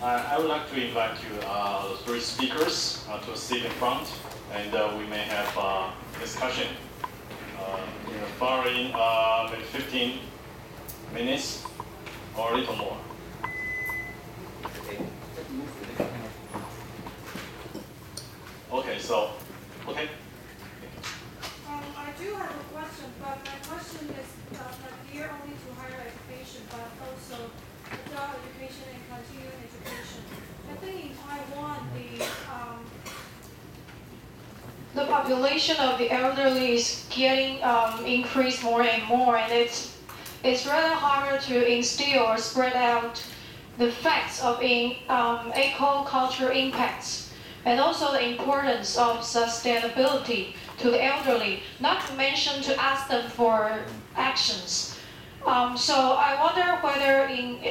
I would like to invite you, the three speakers, to sit in front, and we may have a discussion in the following maybe 15 minutes or a little more. Okay, so, okay. I do have a question, but my question is not geared only to higher education, but also adult education and continuing education. I think in Taiwan, the population of the elderly is getting increased more and more, and it's rather harder to instill or spread out the facts of eco-cultural impacts, and also the importance of sustainability to the elderly, not to mention to ask them for actions. So I wonder whether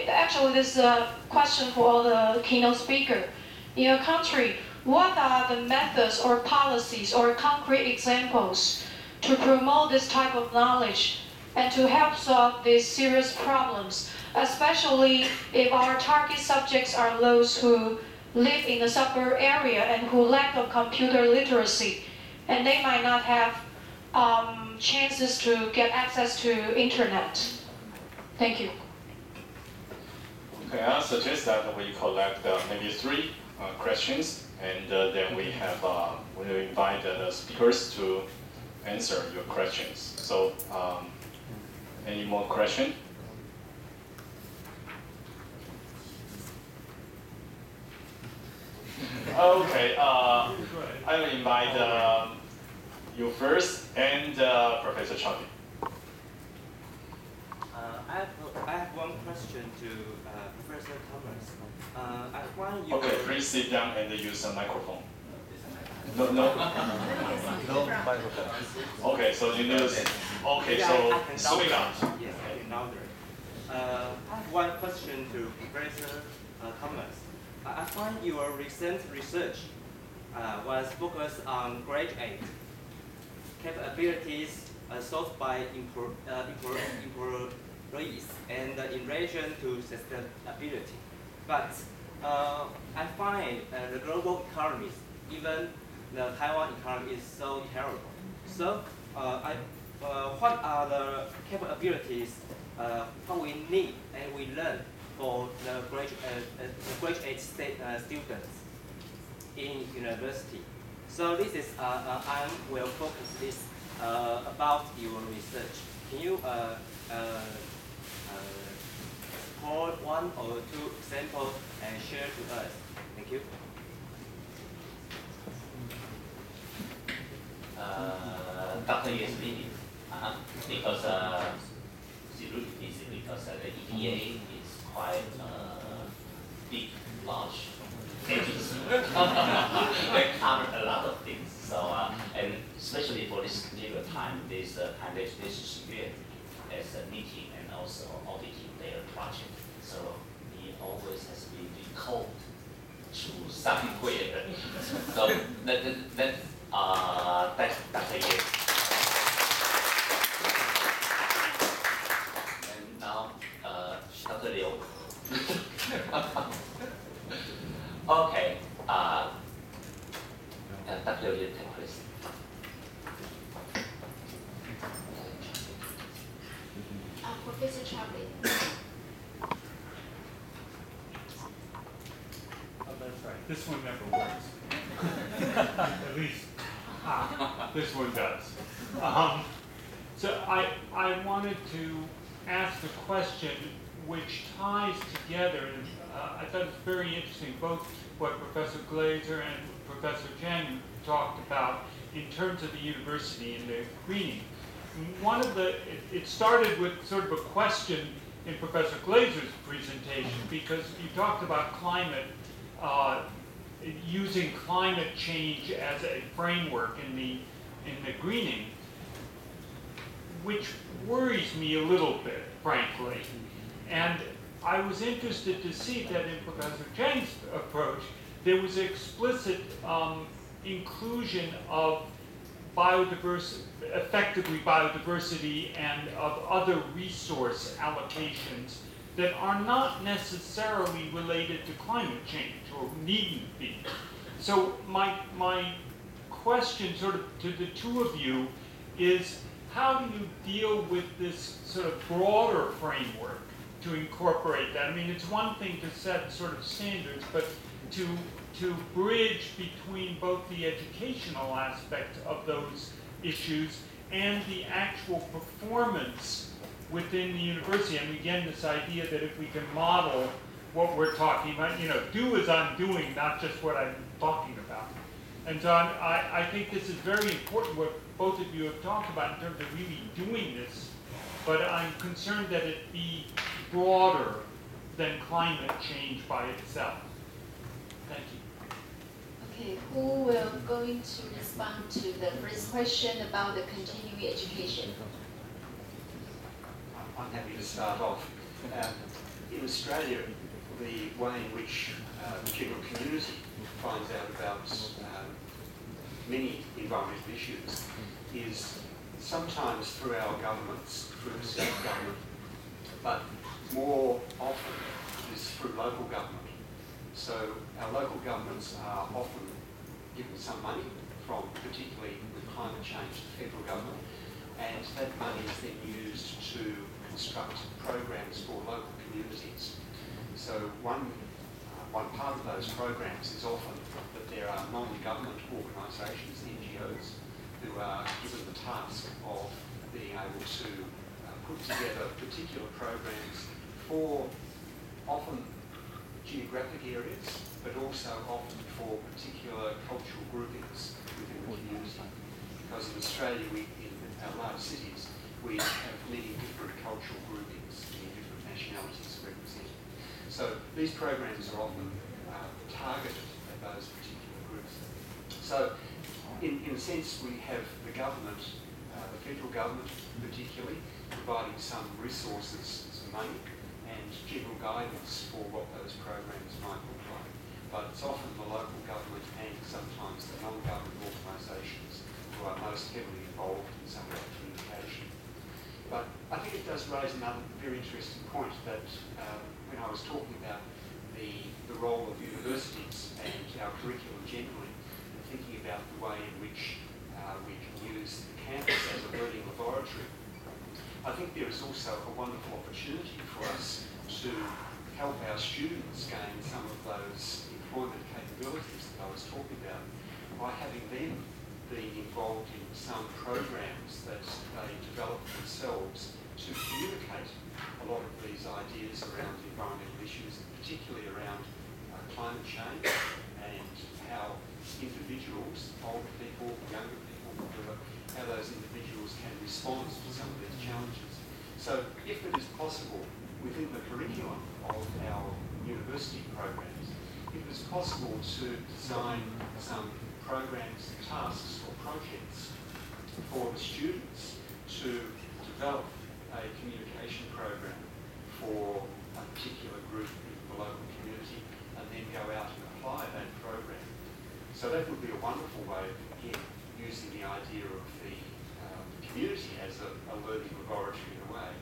actually this is a question for all the keynote speakers. In your country, what are the methods or policies or concrete examples to promote this type of knowledge and to help solve these serious problems, especially if our target subjects are those who live in the suburb area and who lack of computer literacy, and they might not have chances to get access to internet. Thank you. Okay, I suggest that we collect maybe three questions, and then we will invite the speakers to answer your questions. So, any more questions? Okay, I will invite you first and Professor Charlie. I have one question to Professor Thomas. Okay, please sit down and use a microphone. No. No microphone. Okay, so you use. Okay, so speak out. Yes, I can louder. I have one question to Professor Thomas. I find your recent research was focused on grade 8 capabilities sought by employees and in relation to sustainability. But I find the global economies, even the Taiwan economy, is so terrible. So, what are the capabilities what we need and we learn for the grade 8 students in university? So this is I will focus this about your research. Can you support one or two examples and share to us? Thank you. Dr. Ye speaking. Because the EPA is quite big, large agency. They cover a lot of things. So, and especially for this particular time, this time education unit as a meeting and also auditing their project. So he always has been called to somewhere. So that's Dr. Ye. And now Dr. Liu. Okay. Dr. Liu, take place. Professor Charlie. Oh, that's right. This one never works. At least, this one does. So I wanted to ask a question which ties together, and I thought it was very interesting, both what Professor Glaser and Professor Chen talked about in terms of the university and the greening. One of it started with sort of a question in Professor Glaser's presentation, because you talked about climate, using climate change as a framework in the greening, which worries me a little bit, frankly. And I was interested to see that in Professor Chen's approach, there was explicit inclusion of effectively biodiversity and of other resource allocations that are not necessarily related to climate change or needn't be. So my question sort of to the two of you is, how do you deal with this sort of broader framework to incorporate that? I mean, it's one thing to set sort of standards, but to bridge between both the educational aspect of those issues and the actual performance within the university. And again, this idea that if we can model what we're talking about, you know, do as I'm doing, not just what I'm talking about. And so I think this is very important what both of you have talked about in terms of really doing this, but I'm concerned that it be broader than climate change by itself. Thank you. Okay, who will going to respond to the first question about the continuing education? I'm happy to start off. In Australia, the way in which the general community finds out about many environmental issues is sometimes through our governments, through the state government, but more often is through local government. So our local governments are often given some money from, particularly with climate change, the federal government, and that money is then used to construct programs for local communities. So one part of those programs is often that there are non-government organisations, NGOs, who are given the task of being able to put together particular programs for often geographic areas, but also often for particular cultural groupings within the community. Because in Australia, in our large cities, we have many different cultural groupings, many different nationalities represented. So these programs are often targeted at those particular groups. So in a sense, we have the government, the federal government particularly, providing some resources, some money, and general guidance for what those programs might look like. But it's often the local government and sometimes the non-government organisations who are most heavily involved in some of that communication. But I think it does raise another very interesting point that when I was talking about the role of universities and our curriculum generally, and thinking about the way in which we can use the campus as a learning laboratory, I think there is also a wonderful opportunity for us to help our students gain some of those employment capabilities that I was talking about by having them being involved in some programs that they develop themselves to communicate a lot of these ideas around environmental issues, particularly around climate change and how individuals, older people, younger people, whatever, how those individuals can respond to some of these challenges. So if it is possible within the curriculum of our university programs, if it is possible to design some programs, tasks or projects for the students to develop a communication program for a particular group in the local community and then go out and apply that program. So that would be a wonderful way of, again, using the idea of the community as a learning laboratory in a way,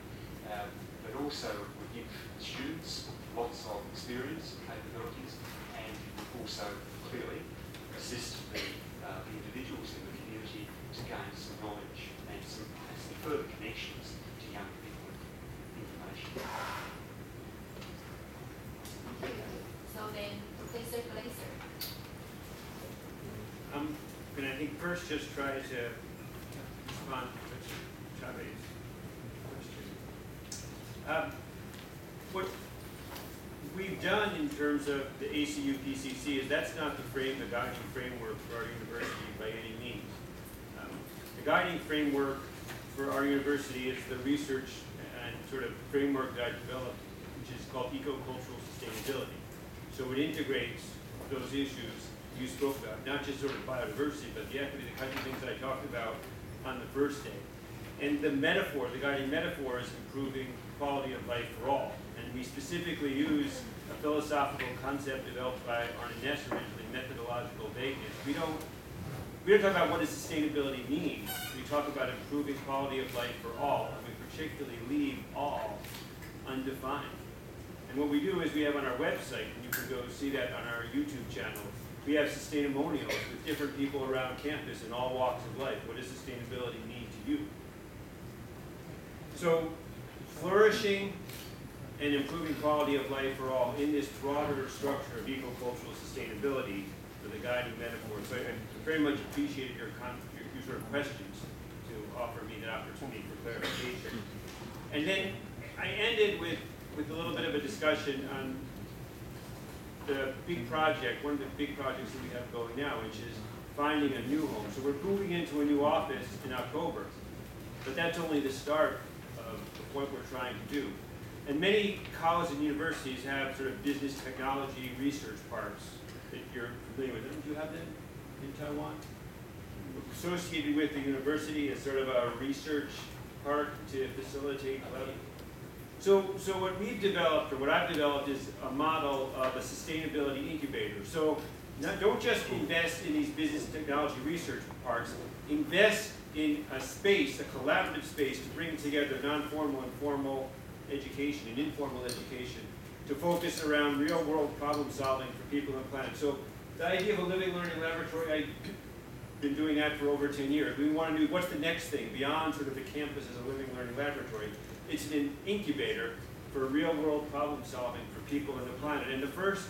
but also would give students lots of experience and capabilities, and would also clearly assist the individuals in the community to gain some knowledge and some further connections to young people with information. So then, Professor Glaser. I'm going to, I think, first just try to respond to Mr. Chavez's question. What we've done in terms of the ACU PCC is that's not the guiding framework for our university by any means. The guiding framework for our university is the research and sort of framework that I developed, which is called eco-cultural sustainability. So it integrates those issues you spoke about, not just sort of biodiversity, but the equity, the kinds of things that I talked about on the first day. And the metaphor, the guiding metaphor is improving quality of life for all. And we specifically use a philosophical concept developed by Arne Ness originally, methodological vagueness. We don't talk about what does sustainability mean. We talk about improving quality of life for all, and we particularly leave all undefined. And what we do is we have on our website, and you can go see that on our YouTube channel, we have sustainamonials with different people around campus in all walks of life. What does sustainability mean to you? So flourishing and improving quality of life for all in this broader structure of eco-cultural sustainability for the guiding metaphor. So I very much appreciated your sort of questions to offer me that opportunity for clarification. And then I ended with a little bit of a discussion on the big project, one of the big projects that we have going now, which is finding a new home. So we're moving into a new office in October, but that's only the start of what we're trying to do. And many colleges and universities have sort of business technology research parks that you're familiar with. Do you have them in Taiwan? Associated with the university as sort of a research park to facilitate collaboration. So what we've developed, or what I've developed, is a model of a sustainability incubator. So don't just invest in these business technology research parks, invest in a space, a collaborative space to bring together non-formal and formal education and informal education to focus around real-world problem solving for people on the planet. So the idea of a living learning laboratory, I've been doing that for over 10 years. We want to do, what's the next thing beyond sort of the campus as a living learning laboratory? It's an incubator for real-world problem solving for people on the planet. And the first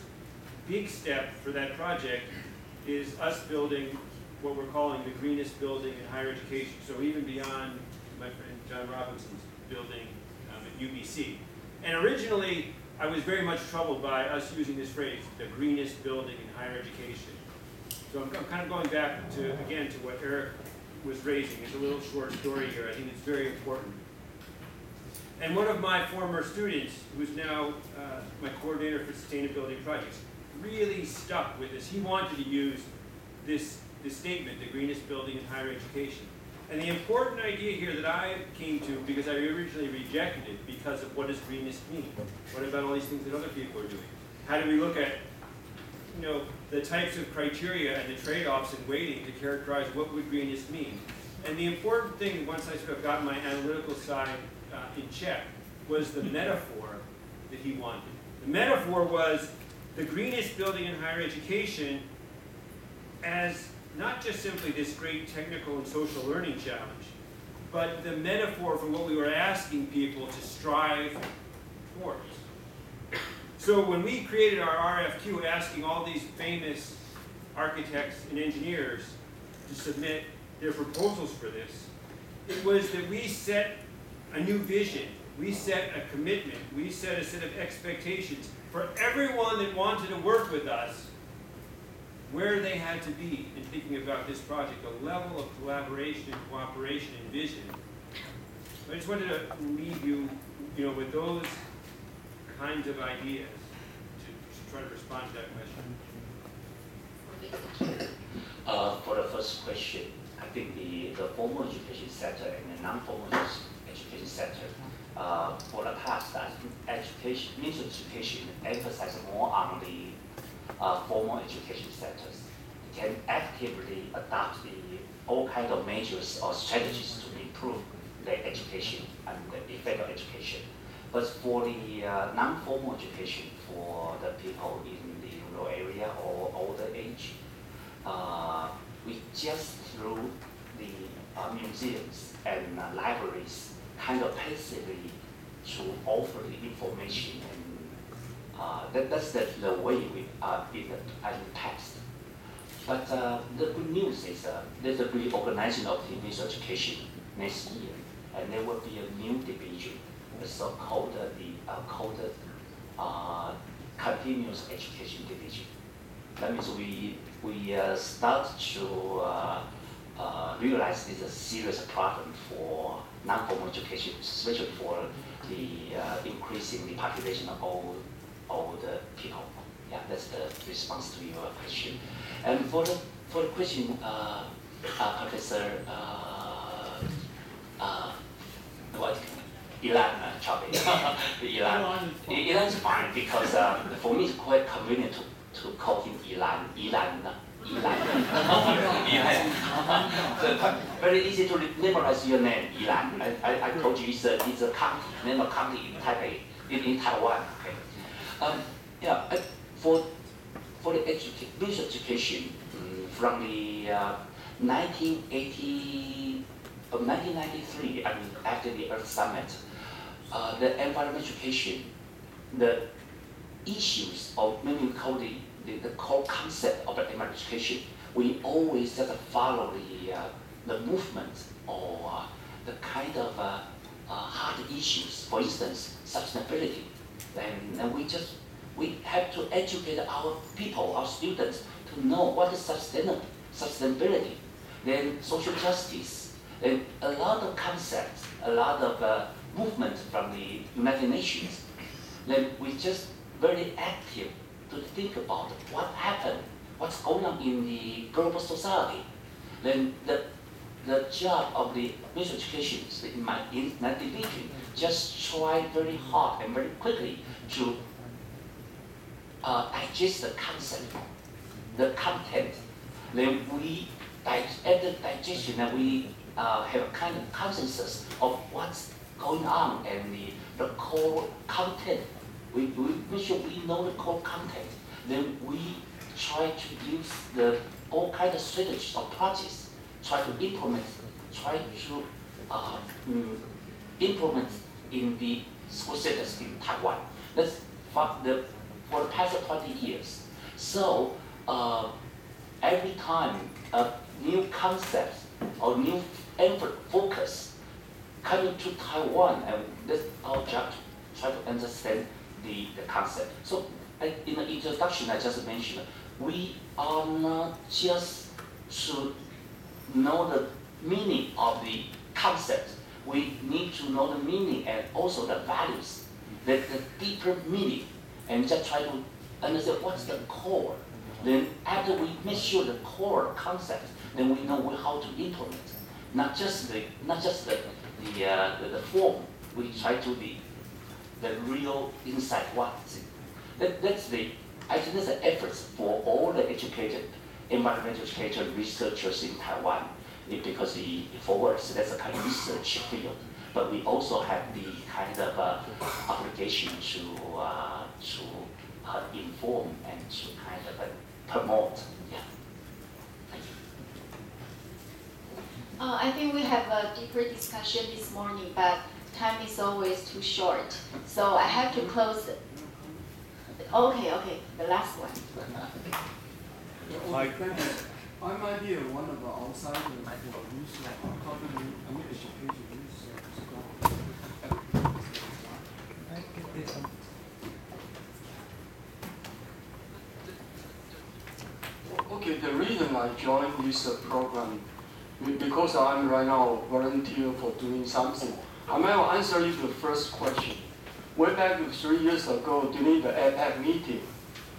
big step for that project is us building what we're calling the greenest building in higher education. So even beyond my friend John Robinson's building at UBC. And originally, I was very much troubled by us using this phrase, the greenest building in higher education. So I'm kind of going back to, again, to what Eric was raising. It's a little short story here. I think it's very important. And one of my former students, who's now my coordinator for sustainability projects, really stuck with this. He wanted to use this statement, the greenest building in higher education. And the important idea here that I came to, because I originally rejected it because of what does greenest mean? What about all these things that other people are doing? How do we look at, the types of criteria and the trade-offs and weighting to characterize what would greenest mean? And the important thing, once I sort of got my analytical side in check, was the metaphor that he wanted. The metaphor was the greenest building in higher education as not just simply this great technical and social learning challenge, but the metaphor for what we were asking people to strive towards. So when we created our RFQ asking all these famous architects and engineers to submit their proposals for this, it was that we set a new vision, we set a commitment, we set a set of expectations for everyone that wanted to work with us, where they had to be in thinking about this project, a level of collaboration, cooperation, and vision. So I just wanted to leave you, with those kinds of ideas to try to respond to that question. For the first question, I think the formal education sector and the non-formal education sector, for the past, I think education, ministry of education emphasizes more on the formal education sectors. It can actively adopt all kinds of measures or strategies to improve the education and the effect of education. But for the non-formal education, for the people in the rural area or older age, we just through the museums and libraries kind of passively to offer the information, and that's the way we are in the past. But the good news is there's a reorganization of the ministry of education next year, and there will be a new division, the so-called continuous education division. That means we start to realize this is a serious problem for non-formal education, especially for the increasing the population of older people. Yeah, that's the response to your question. And for the question, Professor Ilan Ilan's fine because for me it's quite convenient to call him Ilan. So very easy to memorize your name, Ilan. I told you it's a county, name of county in Taipei, in Taiwan. Okay. For the basic education, from the 1993, I mean after the Earth Summit, the environmental education, the issues of maybe we call the core concept of the environmental education, we always just follow the movement or the kind of hard issues. For instance, sustainability, and we have to educate our people, our students, to know what is sustainability, then social justice, and a lot of concepts, a lot of movement from the United Nations. Then we just very active to think about what happened, what's going on in the global society. Then the job of the basic education in my division just try very hard and very quickly to digest the concept, the content. Then we, after digestion, we have a kind of consensus of what's going on and the core content. We make sure we know the core content. Then we try to use all kinds of strategies or projects, try to implement in the school settings in Taiwan. That's for the past 20 years. So every time a new concept or new effort focus coming to Taiwan, and that's our job to try to understand the concept. So in the introduction I just mentioned, we are not just to know the meaning of the concept. We need to know the meaning and also the values, the deeper meaning, and just try to understand what's the core. Then after we make sure the core concept, then we know how to implement. Not just the form. We try to the real insight. That's the I think that's the efforts for all the educated environmental educator researchers in Taiwan. Because for us, that's a kind of research field, but we also have the kind of obligation to inform and to kind of promote. Yeah. Thank you. I think we have a deeper discussion this morning, but time is always too short, so I have to close it. Okay, the last one. Thank you. I might be one of the outsiders for research, education research. Okay, the reason I joined this program because I'm right now volunteer for doing something. I might answer you the first question. Way back 3 years ago, during the APEC meeting,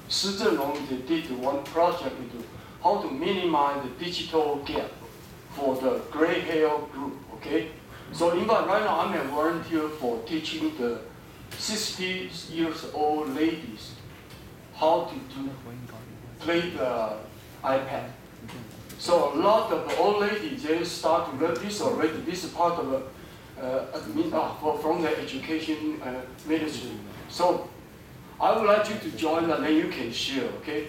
Shi Zhenglong did one project into how to minimize the digital gap for the gray hair group, okay? So in fact, right now I'm a volunteer for teaching the 60 years old ladies how to play the iPad. So a lot of the old ladies, they start to learn this already. This is part of from the education ministry. So I would like you to join and then you can share, okay?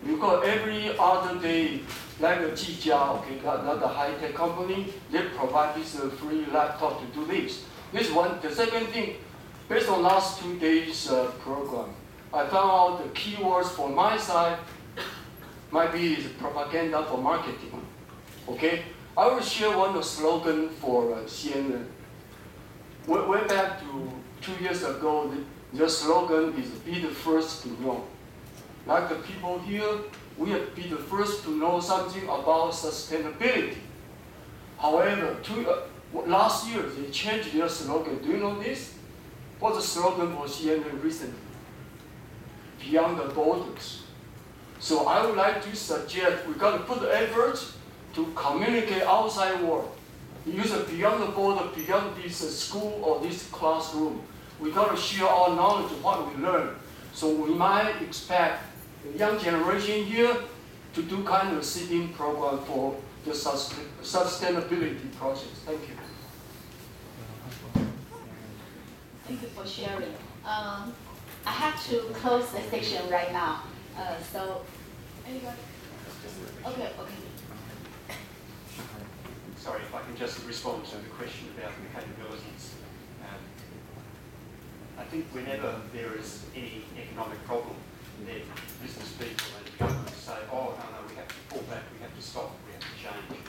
Because every other day, like Jijia, okay, another high-tech company, they provide this free laptop to do this. This one. The second thing, based on last 2 days program, I found out the keywords for my side might be propaganda for marketing. Okay, I will share one slogan for CNN. Way back to 2 years ago, the slogan is "Be the first to know." Like the people here, we have to be the first to know something about sustainability. However, last year they changed their slogan. Do you know this? What's the slogan for CNN recently? Beyond the borders. So I would like to suggest we got to put the effort to communicate outside world. Use it beyond the border, beyond this school or this classroom. We got to share our knowledge of what we learn. So we might expect the young generation here to do kind of seeding program for the sustainability projects. Thank you. Thank you for sharing. I have to close the section right now. So, anyone? Okay. Sorry, if I can just respond to the question about the capabilities. I think whenever there is any economic problem, then business people and governments say, oh, no, we have to pull back, we have to stop, we have to change.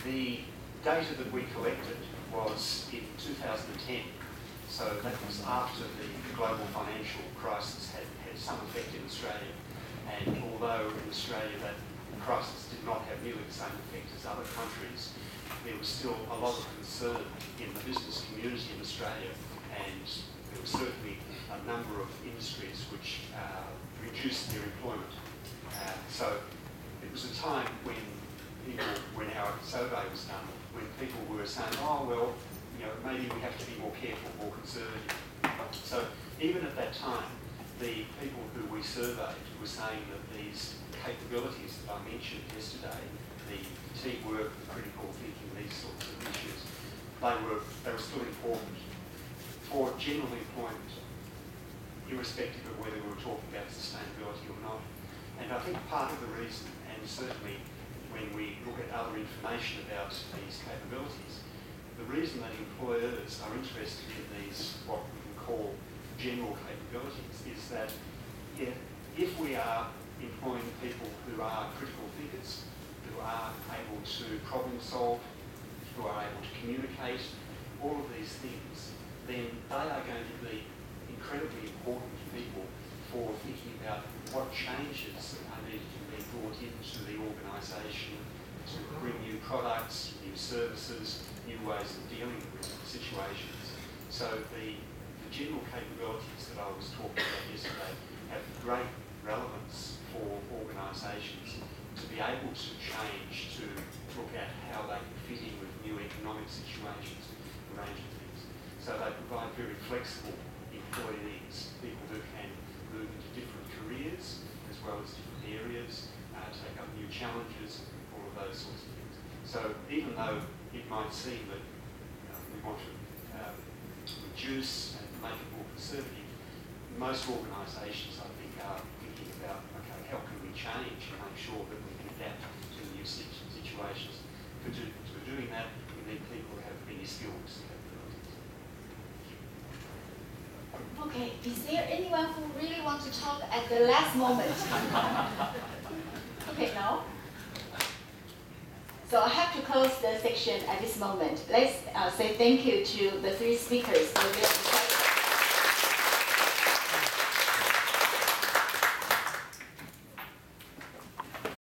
The data that we collected was in 2010, so that was after the global financial crisis had some effect in Australia. And although in Australia that crisis did not have nearly the same effect as other countries, there was still a lot of concern in the business community in Australia, and there was certainly a number of industries which reduced their employment. So it was a time when our survey was done, when people were saying, oh, well, maybe we have to be more careful, more conservative. So even at that time, the people who we surveyed were saying that these capabilities that I mentioned yesterday, the teamwork, the critical thinking, these sorts of issues, they were still important for general employment, irrespective of whether we were talking about sustainability or not. And I think part of the reason, and certainly when we look at other information about these capabilities, the reason that employers are interested in these, what we can call general capabilities, is that if we are employing people who are critical thinkers, who are able to problem solve, who are able to communicate, all of these things, then they are going to be incredibly important people for thinking about what changes are needed to be brought into the organisation to bring new products, new services, new ways of dealing with situations. So the general capabilities that I was talking about yesterday have great relevance for organisations to be able to change, to look at how they can fit in with new economic situations, a range of things. So they provide very flexible employees, people who can move into different careers as well as different areas, take up new challenges, all of those sorts of things. So even though it might seem that we want to reduce and make it more conservative, most organisations, I think, are thinking about, okay, how can we change and make sure that we can adapt to new situations? For doing that, we need people who have many skills. Okay, is there anyone who really wants to talk at the last moment? Okay, no? So I have to close the section at this moment. Let's say thank you to the three speakers for their